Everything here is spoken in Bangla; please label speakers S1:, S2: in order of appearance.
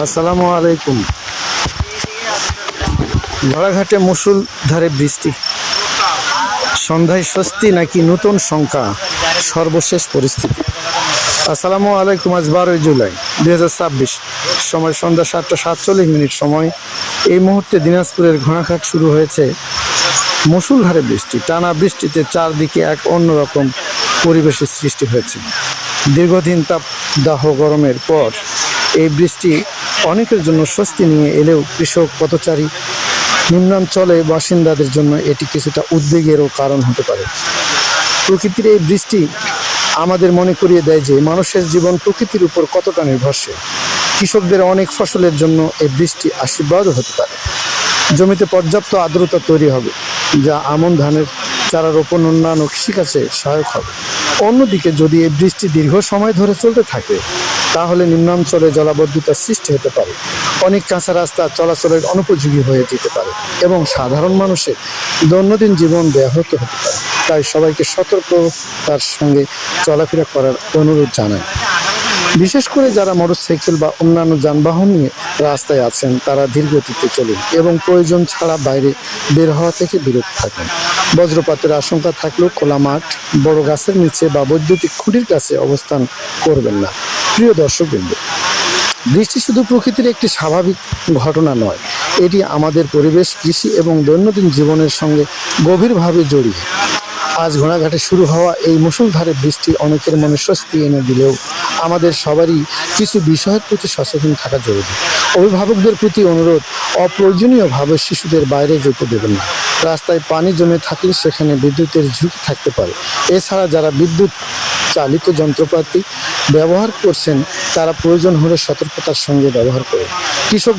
S1: আসসালামু আলাইকুম। ঘোড়াঘাটে মুষলধারে বৃষ্টি, সন্ধ্যায় স্বস্তি নাকি নতুন শঙ্কা, সর্বশেষ পরিস্থিতি। আসসালামু আলাইকুম। আজ 12 জুলাই 2026, সময় সন্ধ্যা 7:47 সময়। এই মুহূর্তে দিনাজপুরের ঘোড়াঘাট শুরু হয়েছে মুষলধারে বৃষ্টি। টানা বৃষ্টিতে চারদিকে এক অন্যরকম পরিবেশের সৃষ্টি হয়েছে। দীর্ঘদিন তাপদাহ গরমের পর এই বৃষ্টি অনেকের জন্য স্বস্তি নিয়ে এলেও কৃষক, পথচারী, নিম্নাঞ্চলে বাসিন্দাদের জন্য এটি কিছুটা উদ্বেগেরও কারণ হতে পারে। প্রকৃতির এই বৃষ্টি আমাদের মনে করিয়ে দেয় যে মানুষের জীবন প্রকৃতির উপর কতটা নির্ভরশীল। কৃষকদের অনেক ফসলের জন্য এই বৃষ্টি আশীর্বাদও হতে পারে। জমিতে পর্যাপ্ত আর্দ্রতা তৈরি হবে, যা আমন ধানের চারা রোপণ, অন্যান্য কৃষিকাজে সহায়ক হবে। অন্যদিকে যদি এই বৃষ্টি দীর্ঘ সময় ধরে চলতে থাকে, তাহলে নিম্নাঞ্চলে জলাবদ্ধতার সৃষ্টি হতে পারে। অনেক কাঁচা রাস্তা চলাচলের অনুপযোগী হয়ে যেতে পারে এবং সাধারণ মানুষের দৈনন্দিন জীবন ব্যাহত হতে পারে। তাই সবাইকে সতর্কতার সঙ্গে চলাফেরা করার অনুরোধ জানায়। বিশেষ করে যারা মোটরসাইকেল বা অন্যান্য যানবাহন নিয়ে রাস্তায় আছেন, তারা ধীর গতিতে চলুন এবং প্রয়োজন ছাড়া বাইরে বের হওয়া থেকে বিরত থাকুন। বজ্রপাতের আশঙ্কা থাকলেও খোলা মাঠ, বড় গাছের নিচে বা বৈদ্যুতিক খুঁটির কাছে অবস্থান করবেন না। প্রিয় দর্শকবৃন্দ, বৃষ্টি শুধু প্রকৃতির একটি স্বাভাবিক ঘটনা নয়, এটি আমাদের পরিবেশ, কৃষি এবং দৈনন্দিন জীবনের সঙ্গে গভীরভাবে জড়িয়ে। আজ ঘোড়াঘাটে শুরু হওয়া এই মুষলধারে বৃষ্টি অনেকের মনে স্বস্তি এনে দিলেও আমাদের সবারই কিছু বিষয়ের প্রতি সচেতন থাকা জরুরি। অভিভাবকদের প্রতি অনুরোধ, অপ্রয়োজনীয়ভাবে শিশুদের বাইরে যেতে দেবেন না। রাস্তায় পানি জমে থাকলে সেখানে বিদ্যুতের ঝুঁকি থাকতে পারে। এছাড়া যারা বিদ্যুৎ চালিত যন্ত্রপাতি ব্যবহার করছেন, তারা প্রয়োজন হলে সতর্কতার সঙ্গে ব্যবহার করুন। কৃষক